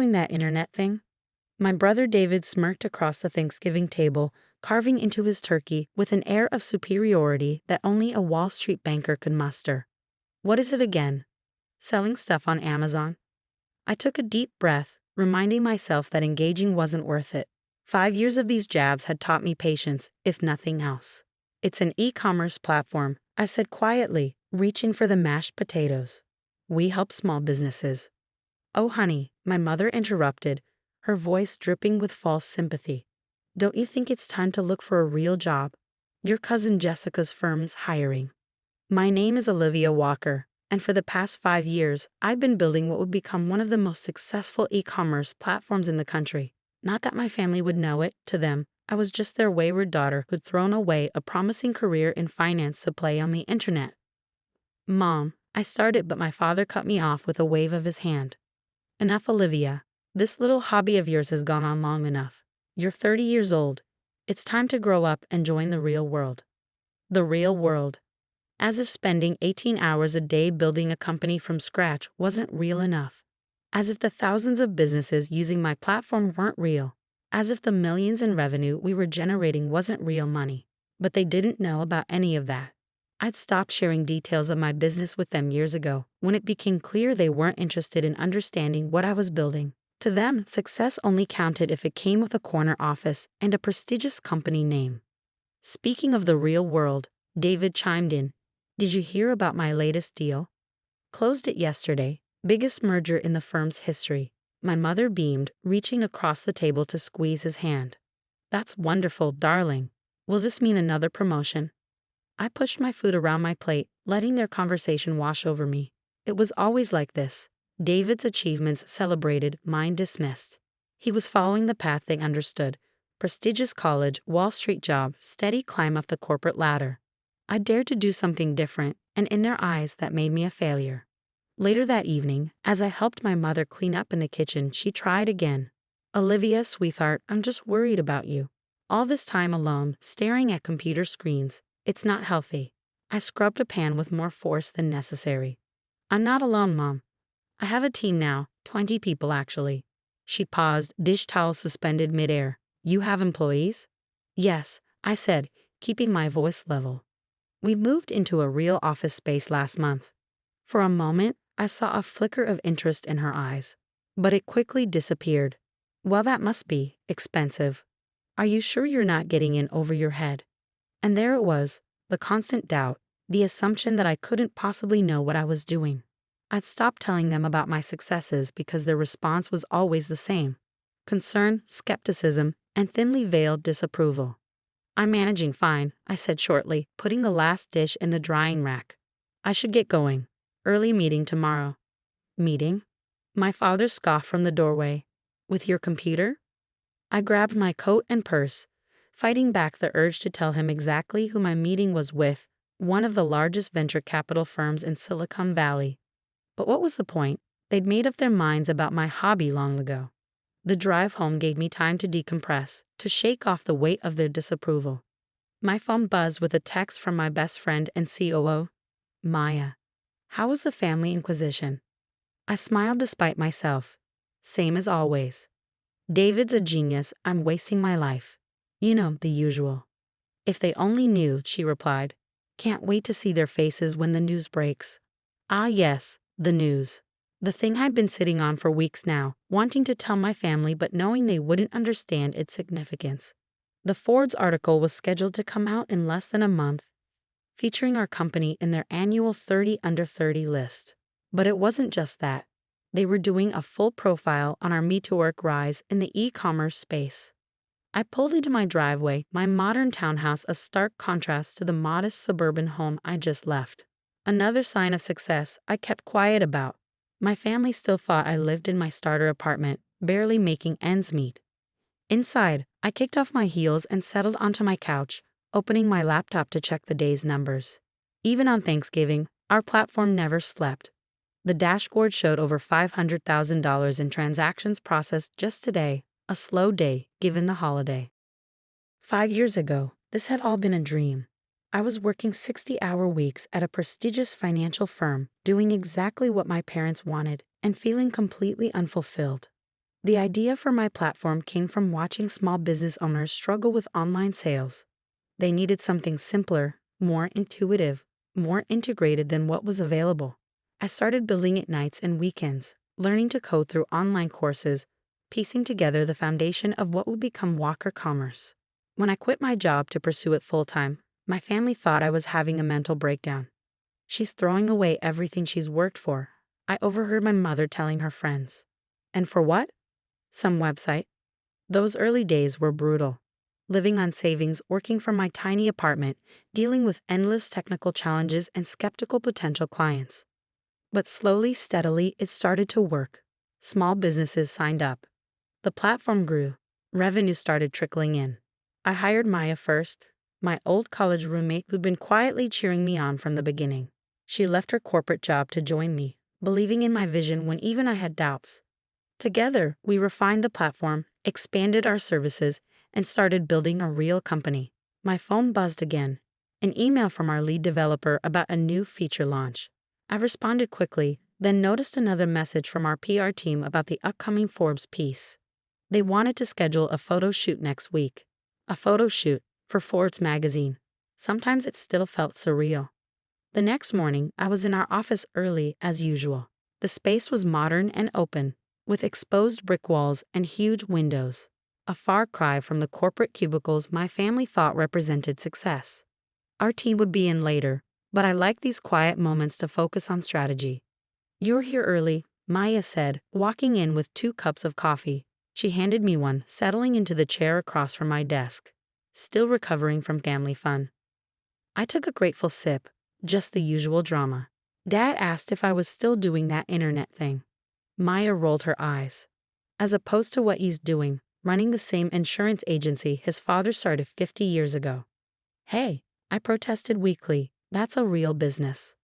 doing that internet thing? My brother David smirked across the Thanksgiving table, carving into his turkey with an air of superiority that only a Wall Street banker could muster. What is it again? Selling stuff on Amazon? I took a deep breath, reminding myself that engaging wasn't worth it. 5 years of these jabs had taught me patience, if nothing else. It's an e-commerce platform, I said quietly, reaching for the mashed potatoes. We help small businesses. Oh, honey, my mother interrupted, her voice dripping with false sympathy. Don't you think it's time to look for a real job? Your cousin Jessica's firm's hiring. My name is Olivia Walker, and for the past 5 years, I've been building what would become one of the most successful e-commerce platforms in the country. Not that my family would know it, to them, I was just their wayward daughter who'd thrown away a promising career in finance to play on the internet. Mom, I started, but my father cut me off with a wave of his hand. Enough, Olivia. This little hobby of yours has gone on long enough. You're 30 years old. It's time to grow up and join the real world. The real world. As if spending 18 hours a day building a company from scratch wasn't real enough. As if the thousands of businesses using my platform weren't real. As if the millions in revenue we were generating wasn't real money. But they didn't know about any of that. I'd stopped sharing details of my business with them years ago, when it became clear they weren't interested in understanding what I was building. To them, success only counted if it came with a corner office and a prestigious company name. Speaking of the real world, David chimed in. Did you hear about my latest deal? Closed it yesterday, biggest merger in the firm's history. My mother beamed, reaching across the table to squeeze his hand. That's wonderful, darling. Will this mean another promotion? I pushed my food around my plate, letting their conversation wash over me. It was always like this. David's achievements celebrated, mine dismissed. He was following the path they understood. Prestigious college, Wall Street job, steady climb up the corporate ladder. I dared to do something different, and in their eyes that made me a failure. Later that evening, as I helped my mother clean up in the kitchen, she tried again. Olivia, sweetheart, I'm just worried about you. All this time alone, staring at computer screens. It's not healthy. I scrubbed a pan with more force than necessary. I'm not alone, Mom. I have a team now, 20 people actually. She paused, dish towel suspended midair. You have employees? Yes, I said, keeping my voice level. We moved into a real office space last month. For a moment, I saw a flicker of interest in her eyes, but it quickly disappeared. Well, that must be expensive. Are you sure you're not getting in over your head? And there it was, the constant doubt, the assumption that I couldn't possibly know what I was doing. I'd stopped telling them about my successes because their response was always the same. Concern, skepticism, and thinly veiled disapproval. I'm managing fine, I said shortly, putting the last dish in the drying rack. I should get going. Early meeting tomorrow. Meeting? My father scoffed from the doorway. With your computer? I grabbed my coat and purse, fighting back the urge to tell him exactly who my meeting was with, one of the largest venture capital firms in Silicon Valley. But what was the point? They'd made up their minds about my hobby long ago. The drive home gave me time to decompress, to shake off the weight of their disapproval. My phone buzzed with a text from my best friend and COO, Maya. How was the family inquisition? I smiled despite myself. Same as always. David's a genius, I'm wasting my life. You know, the usual. If they only knew, she replied. Can't wait to see their faces when the news breaks. Ah yes, the news. The thing I'd been sitting on for weeks now, wanting to tell my family but knowing they wouldn't understand its significance. The Forbes article was scheduled to come out in less than a month, featuring our company in their annual 30 Under 30 list. But it wasn't just that. They were doing a full profile on our Me2Work rise in the e-commerce space. I pulled into my driveway, my modern townhouse a stark contrast to the modest suburban home I just left. Another sign of success I kept quiet about. My family still thought I lived in my starter apartment, barely making ends meet. Inside, I kicked off my heels and settled onto my couch, opening my laptop to check the day's numbers. Even on Thanksgiving, our platform never slept. The dashboard showed over $500,000 in transactions processed just today, a slow day given the holiday. 5 years ago, this had all been a dream. I was working 60-hour weeks at a prestigious financial firm, doing exactly what my parents wanted and feeling completely unfulfilled. The idea for my platform came from watching small business owners struggle with online sales. They needed something simpler, more intuitive, more integrated than what was available. I started building it nights and weekends, learning to code through online courses, piecing together the foundation of what would become Walker Commerce. When I quit my job to pursue it full-time, my family thought I was having a mental breakdown. She's throwing away everything she's worked for, I overheard my mother telling her friends. And for what? Some website. Those early days were brutal. Living on savings, working from my tiny apartment, dealing with endless technical challenges and skeptical potential clients. But slowly, steadily, it started to work. Small businesses signed up. The platform grew. Revenue started trickling in. I hired Maya first, my old college roommate who'd been quietly cheering me on from the beginning. She left her corporate job to join me, believing in my vision when even I had doubts. Together, we refined the platform, expanded our services, and started building a real company. My phone buzzed again. An email from our lead developer about a new feature launch. I responded quickly, then noticed another message from our PR team about the upcoming Forbes piece. They wanted to schedule a photo shoot next week. A photo shoot for Forbes magazine. Sometimes it still felt surreal. The next morning, I was in our office early as usual. The space was modern and open, with exposed brick walls and huge windows. A far cry from the corporate cubicles my family thought represented success. Our team would be in later, but I liked these quiet moments to focus on strategy. "You're here early," Maya said, walking in with 2 cups of coffee. She handed me one, settling into the chair across from my desk. Still recovering from family fun. I took a grateful sip, just the usual drama. Dad asked if I was still doing that internet thing. Maya rolled her eyes. As opposed to what he's doing, running the same insurance agency his father started 50 years ago. "Hey," I protested weakly, "that's a real business."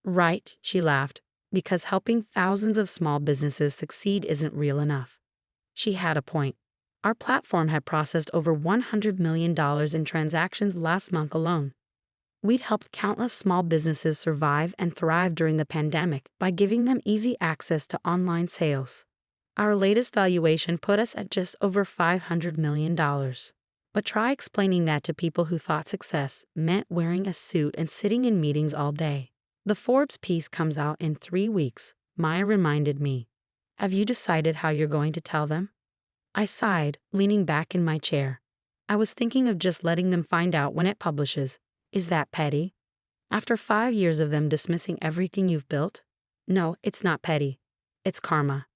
"Right," she laughed, "because helping thousands of small businesses succeed isn't real enough." She had a point. Our platform had processed over $100 million in transactions last month alone. We'd helped countless small businesses survive and thrive during the pandemic by giving them easy access to online sales. Our latest valuation put us at just over $500 million. But try explaining that to people who thought success meant wearing a suit and sitting in meetings all day. "The Forbes piece comes out in 3 weeks," Maya reminded me. "Have you decided how you're going to tell them?" I sighed, leaning back in my chair. I was thinking of just letting them find out when it publishes. Is that petty? After 5 years of them dismissing everything you've built? No, it's not petty. It's karma.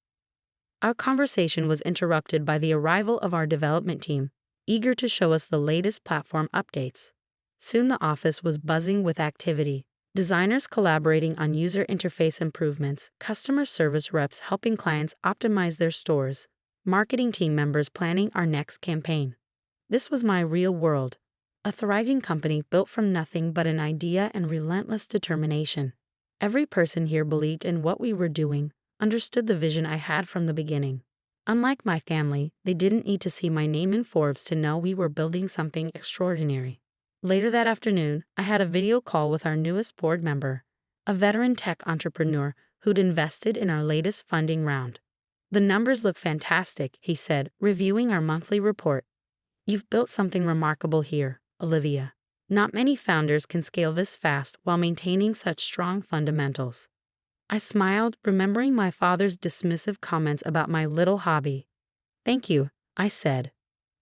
Our conversation was interrupted by the arrival of our development team, eager to show us the latest platform updates. Soon the office was buzzing with activity. Designers collaborating on user interface improvements, customer service reps helping clients optimize their stores, marketing team members planning our next campaign. This was my real world. A thriving company built from nothing but an idea and relentless determination. Every person here believed in what we were doing, understood the vision I had from the beginning. Unlike my family, they didn't need to see my name in Forbes to know we were building something extraordinary. Later that afternoon, I had a video call with our newest board member, a veteran tech entrepreneur who'd invested in our latest funding round. "The numbers look fantastic," he said, reviewing our monthly report. "You've built something remarkable here, Olivia. Not many founders can scale this fast while maintaining such strong fundamentals." I smiled, remembering my father's dismissive comments about my little hobby. "Thank you," I said.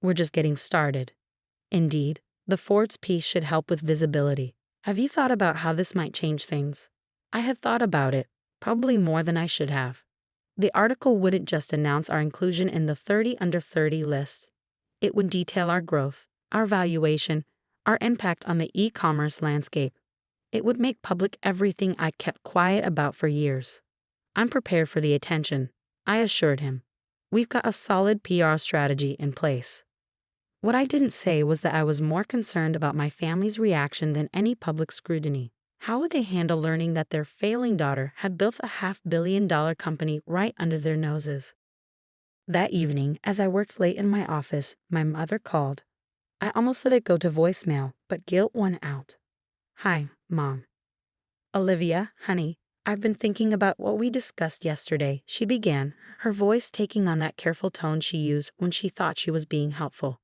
"We're just getting started." Indeed, the Forbes piece should help with visibility. Have you thought about how this might change things? I had thought about it, probably more than I should have. The article wouldn't just announce our inclusion in the 30 under 30 list. It would detail our growth, our valuation, our impact on the e-commerce landscape. It would make public everything I kept quiet about for years. "I'm prepared for the attention," I assured him. "We've got a solid PR strategy in place." What I didn't say was that I was more concerned about my family's reaction than any public scrutiny. How would they handle learning that their failing daughter had built a $500 million company right under their noses? That evening, as I worked late in my office, my mother called. I almost let it go to voicemail, but guilt won out. "Hi, Mom." "Olivia, honey, I've been thinking about what we discussed yesterday, she began, her voice taking on that careful tone she used when she thought she was being helpful.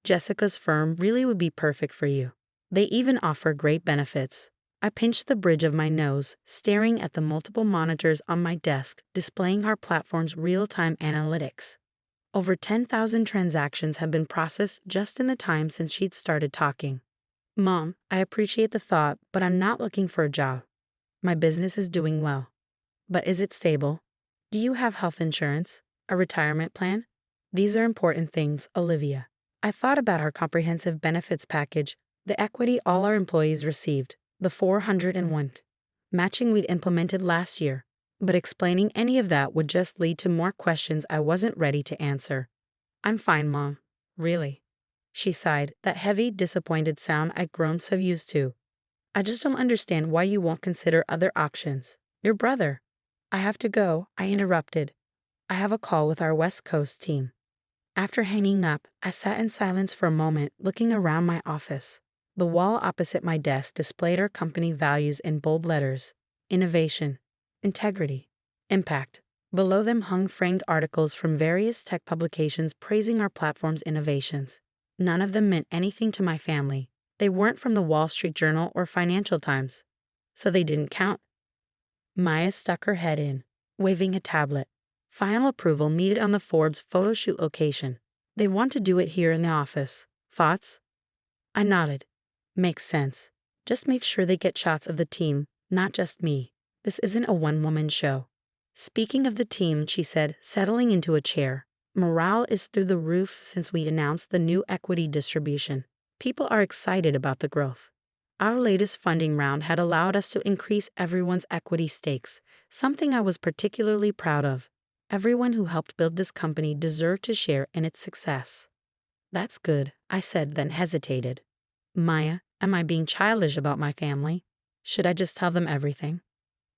Jessica's firm really would be perfect for you. They even offer great benefits. I pinched the bridge of my nose, staring at the multiple monitors on my desk displaying our platform's real-time analytics. Over 10,000 transactions have been processed just in the time since she'd started talking. Mom, I appreciate the thought, but I'm not looking for a job. My business is doing well. But is it stable? Do you have health insurance? A retirement plan? These are important things, Olivia. I thought about our comprehensive benefits package, the equity all our employees received, the 401 matching we'd implemented last year, but explaining any of that would just lead to more questions I wasn't ready to answer. I'm fine, Mom. Really. She sighed, that heavy, disappointed sound I'd grown so used to. I just don't understand why you won't consider other options. Your brother. I have to go, I interrupted. I have a call with our West Coast team. After hanging up, I sat in silence for a moment, looking around my office. The wall opposite my desk displayed our company values in bold letters: innovation, integrity, impact. Below them hung framed articles from various tech publications praising our platform's innovations. None of them meant anything to my family. They weren't from the Wall Street Journal or Financial Times, so they didn't count. Maya stuck her head in, waving a tablet. Final approval needed on the Forbes photo shoot location. They want to do it here in the office. Thoughts? I nodded. Makes sense. Just make sure they get shots of the team, not just me. This isn't a one-woman show. Speaking of the team, she said, settling into a chair, morale is through the roof since we announced the new equity distribution. People are excited about the growth. Our latest funding round had allowed us to increase everyone's equity stakes, something I was particularly proud of. Everyone who helped build this company deserved to share in its success. That's good, I said, then hesitated. Maya, am I being childish about my family? Should I just tell them everything?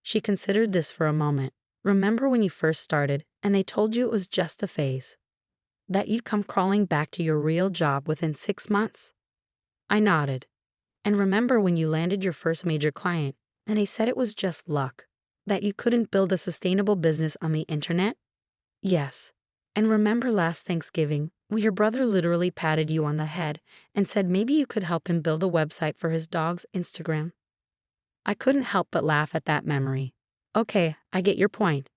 She considered this for a moment. Remember when you first started and they told you it was just a phase? That you'd come crawling back to your real job within 6 months? I nodded. And remember when you landed your first major client and they said it was just luck? That you couldn't build a sustainable business on the internet? Yes. And remember last Thanksgiving, when your brother literally patted you on the head and said maybe you could help him build a website for his dog's Instagram? I couldn't help but laugh at that memory. Okay, I get your point.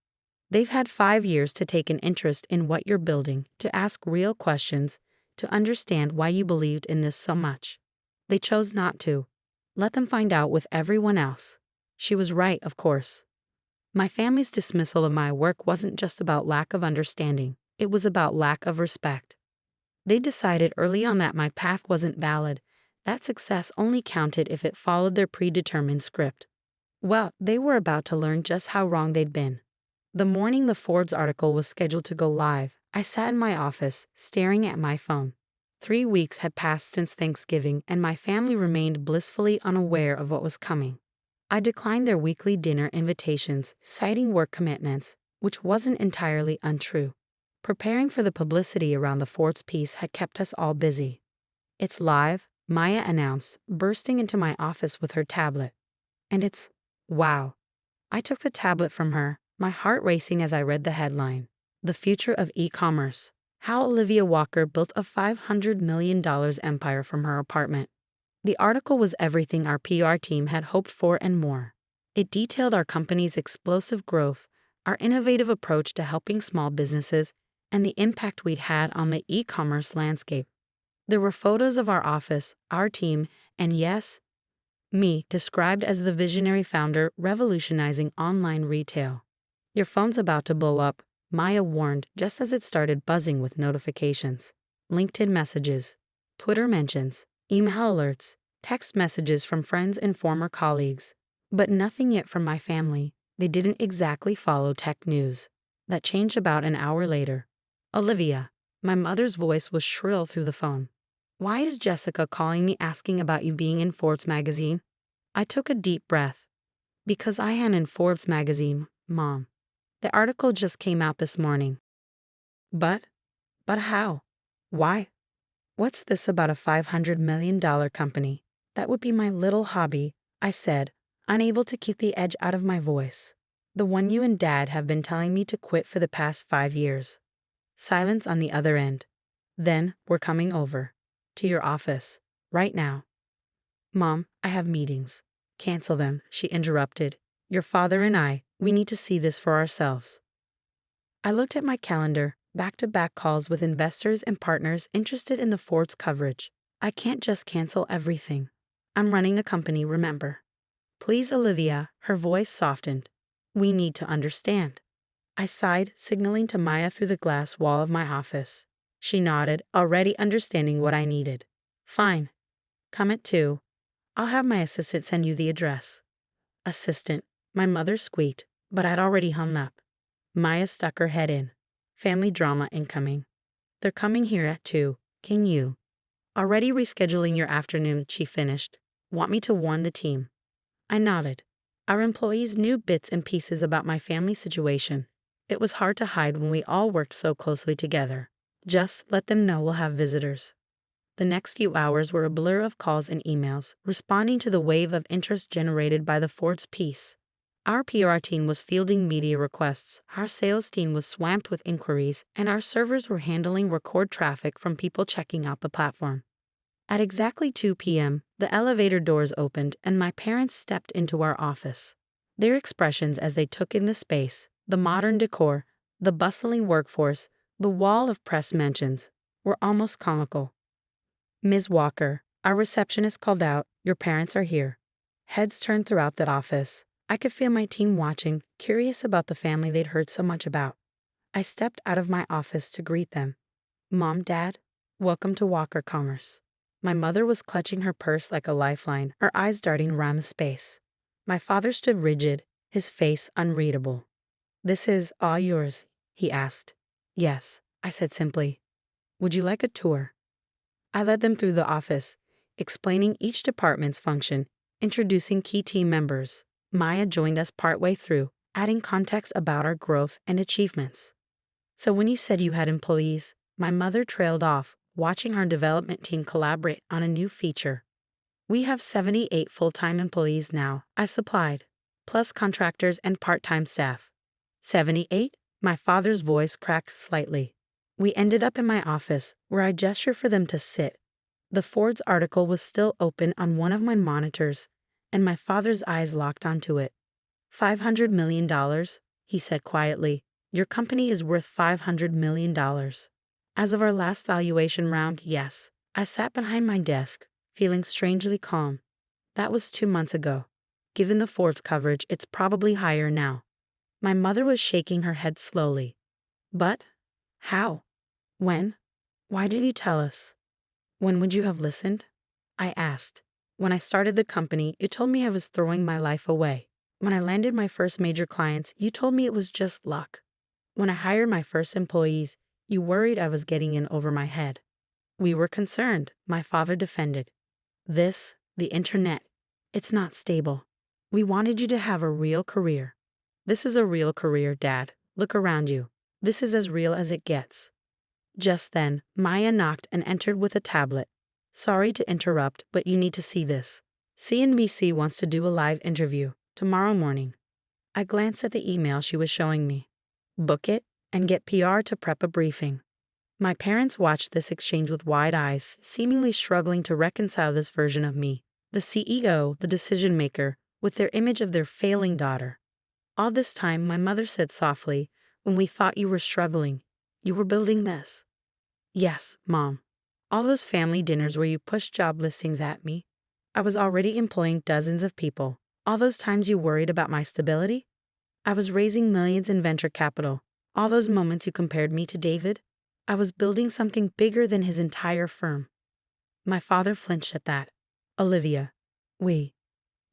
They've had 5 years to take an interest in what you're building, to ask real questions, to understand why you believed in this so much. They chose not to. Let them find out with everyone else. She was right, of course. My family's dismissal of my work wasn't just about lack of understanding, it was about lack of respect. They decided early on that my path wasn't valid, that success only counted if it followed their predetermined script. Well, they were about to learn just how wrong they'd been. The morning the Forbes article was scheduled to go live, I sat in my office, staring at my phone. 3 weeks had passed since Thanksgiving, and my family remained blissfully unaware of what was coming. I declined their weekly dinner invitations, citing work commitments, which wasn't entirely untrue. Preparing for the publicity around the Forbes piece had kept us all busy. It's live, Maya announced, bursting into my office with her tablet. And it's, wow. I took the tablet from her, my heart racing as I read the headline. The Future of E-Commerce. How Olivia Walker Built a $500 million empire from her apartment. The article was everything our PR team had hoped for and more. It detailed our company's explosive growth, our innovative approach to helping small businesses, and the impact we'd had on the e-commerce landscape. There were photos of our office, our team, and yes, me, described as the visionary founder revolutionizing online retail. Your phone's about to blow up, Maya warned just as it started buzzing with notifications. LinkedIn messages, Twitter mentions, email alerts, text messages from friends and former colleagues. But nothing yet from my family. They didn't exactly follow tech news. That changed about an hour later. Olivia, my mother's voice was shrill through the phone. Why is Jessica calling me asking about you being in Forbes magazine? I took a deep breath. Because I am in Forbes magazine, Mom. The article just came out this morning. But how? Why? What's this about a $500 million company? That would be my little hobby, I said, unable to keep the edge out of my voice. The one you and Dad have been telling me to quit for the past 5 years. Silence on the other end. Then, we're coming over. To your office. Right now. Mom, I have meetings. Cancel them, she interrupted. Your father and I, we need to see this for ourselves. I looked at my calendar, back-to-back calls with investors and partners interested in the Ford's coverage. I can't just cancel everything. I'm running a company, remember. Please, Olivia, her voice softened. We need to understand. I sighed, signaling to Maya through the glass wall of my office. She nodded, already understanding what I needed. Fine. Come at 2. I'll have my assistant send you the address. Assistant, my mother squeaked, but I'd already hung up. Maya stuck her head in. Family drama incoming. They're coming here at 2. Can you? Already rescheduling your afternoon, she finished. Want me to warn the team? I nodded. Our employees knew bits and pieces about my family situation. It was hard to hide when we all worked so closely together. Just let them know we'll have visitors. The next few hours were a blur of calls and emails, responding to the wave of interest generated by the Ford's piece. Our PR team was fielding media requests, our sales team was swamped with inquiries, and our servers were handling record traffic from people checking out the platform. At exactly 2 p.m., the elevator doors opened and my parents stepped into our office. Their expressions as they took in the space, the modern decor, the bustling workforce, the wall of press mentions, were almost comical. Ms. Walker, our receptionist called out, your parents are here. Heads turned throughout that office. I could feel my team watching, curious about the family they'd heard so much about. I stepped out of my office to greet them. Mom, Dad, welcome to Walker Commerce. My mother was clutching her purse like a lifeline, her eyes darting around the space. My father stood rigid, his face unreadable. This is all yours, he asked. Yes, I said simply. Would you like a tour? I led them through the office, explaining each department's function, introducing key team members. Maya joined us partway through, adding context about our growth and achievements. So when you said you had employees, my mother trailed off, watching our development team collaborate on a new feature. We have 78 full-time employees now, I supplied, plus contractors and part-time staff. 78? My father's voice cracked slightly. We ended up in my office, where I gestured for them to sit. The Ford's article was still open on one of my monitors, and my father's eyes locked onto it. $500 million, he said quietly. Your company is worth $500 million. As of our last valuation round, yes. I sat behind my desk, feeling strangely calm. That was 2 months ago. Given the Ford's coverage, it's probably higher now. My mother was shaking her head slowly. But? How? When? Why did you tell us? When would you have listened? I asked. When I started the company, you told me I was throwing my life away. When I landed my first major clients, you told me it was just luck. When I hired my first employees, you worried I was getting in over my head. We were concerned, my father defended. The internet, it's not stable. We wanted you to have a real career. This is a real career, Dad. Look around you. This is as real as it gets. Just then, Maya knocked and entered with a tablet. Sorry to interrupt, but you need to see this. CNBC wants to do a live interview tomorrow morning. I glanced at the email she was showing me. Book it and get PR to prep a briefing. My parents watched this exchange with wide eyes, seemingly struggling to reconcile this version of me, the CEO, the decision maker, with their image of their failing daughter. All this time, my mother said softly, when we thought you were struggling, you were building this. Yes, Mom. All those family dinners where you pushed job listings at me. I was already employing dozens of people. All those times you worried about my stability. I was raising millions in venture capital. All those moments you compared me to David. I was building something bigger than his entire firm. My father flinched at that. Olivia, you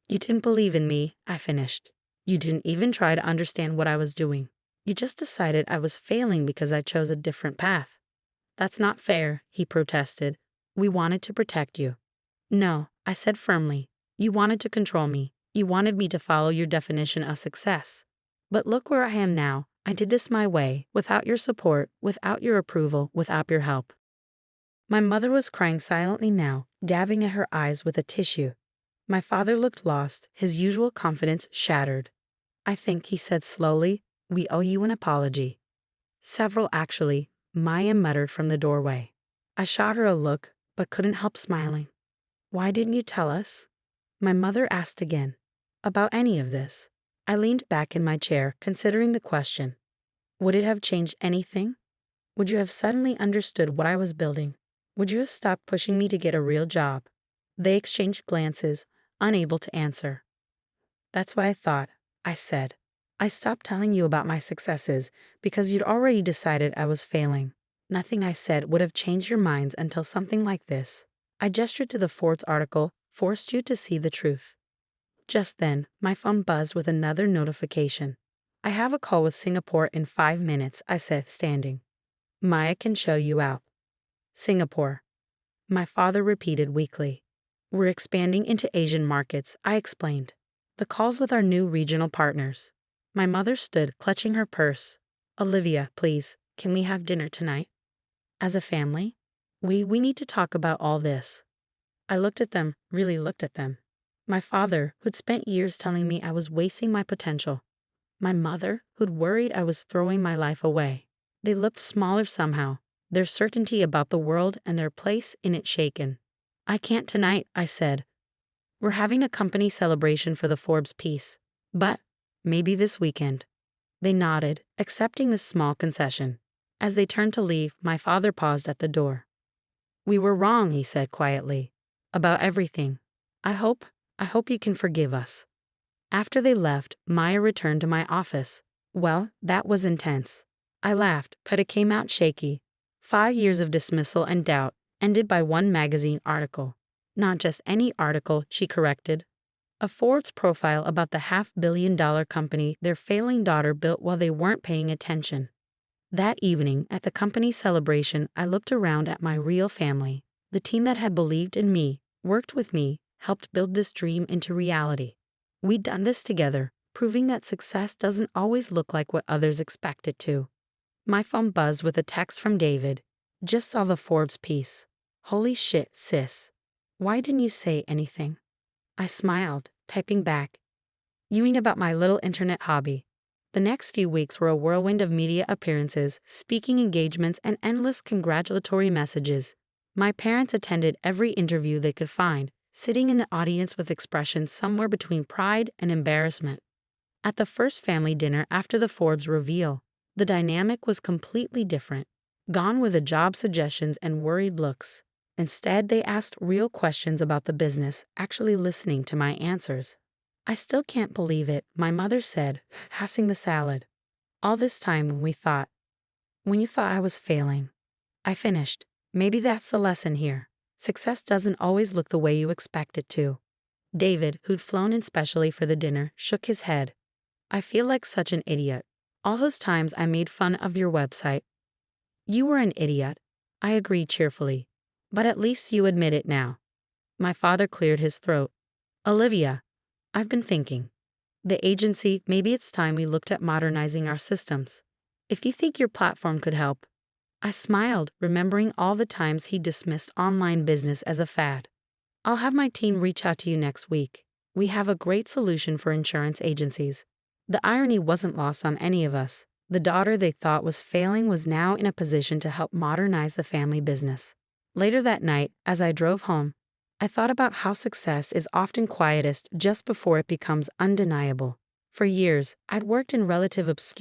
didn't believe in me, I finished. You didn't even try to understand what I was doing. You just decided I was failing because I chose a different path. That's not fair, he protested. We wanted to protect you. No, I said firmly. You wanted to control me. You wanted me to follow your definition of success. But look where I am now. I did this my way, without your support, without your approval, without your help. My mother was crying silently now, dabbing at her eyes with a tissue. My father looked lost, his usual confidence shattered. I think, he said slowly, we owe you an apology. Several, actually, Maya muttered from the doorway. I shot her a look, but couldn't help smiling. Why didn't you tell us? My mother asked again. About any of this. I leaned back in my chair, considering the question. Would it have changed anything? Would you have suddenly understood what I was building? Would you have stopped pushing me to get a real job? They exchanged glances, unable to answer. That's what I thought, I said. I stopped telling you about my successes because you'd already decided I was failing. Nothing I said would have changed your minds until something like this. I gestured to the Forbes article, forced you to see the truth. Just then, my phone buzzed with another notification. I have a call with Singapore in 5 minutes, I said, standing. Maya can show you out. Singapore. My father repeated weakly. We're expanding into Asian markets, I explained. The call's with our new regional partners. My mother stood, clutching her purse. Olivia, please, can we have dinner tonight? As a family? We need to talk about all this. I looked at them, really looked at them. My father, who'd spent years telling me I was wasting my potential. My mother, who'd worried I was throwing my life away. They looked smaller somehow, their certainty about the world and their place in it shaken. I can't tonight, I said. We're having a company celebration for the Forbes piece. But maybe this weekend. They nodded, accepting this small concession. As they turned to leave, my father paused at the door. We were wrong, he said quietly. About everything. I hope you can forgive us. After they left, Maya returned to my office. Well, that was intense. I laughed, but it came out shaky. 5 years of dismissal and doubt, ended by one magazine article. Not just any article, she corrected. A Forbes profile about the $500 million company their failing daughter built while they weren't paying attention. That evening, at the company celebration, I looked around at my real family, the team that had believed in me, worked with me, helped build this dream into reality. We'd done this together, proving that success doesn't always look like what others expect it to. My phone buzzed with a text from David. Just saw the Forbes piece. Holy shit, sis. Why didn't you say anything? I smiled, typing back. You mean about my little internet hobby? The next few weeks were a whirlwind of media appearances, speaking engagements, and endless congratulatory messages. My parents attended every interview they could find, sitting in the audience with expressions somewhere between pride and embarrassment. At the first family dinner after the Forbes reveal, the dynamic was completely different. Gone were the job suggestions and worried looks. Instead, they asked real questions about the business, actually listening to my answers. I still can't believe it, my mother said, passing the salad. All this time when you thought I was failing. I finished. Maybe that's the lesson here. Success doesn't always look the way you expect it to. David, who'd flown in specially for the dinner, shook his head. I feel like such an idiot. All those times I made fun of your website. You were an idiot, I agreed cheerfully. But at least you admit it now. My father cleared his throat. Olivia, I've been thinking. The agency, maybe it's time we looked at modernizing our systems. If you think your platform could help. I smiled, remembering all the times he dismissed online business as a fad. I'll have my team reach out to you next week. We have a great solution for insurance agencies. The irony wasn't lost on any of us. The daughter they thought was failing was now in a position to help modernize the family business. Later that night, as I drove home, I thought about how success is often quietest just before it becomes undeniable. For years, I'd worked in relative obscurity.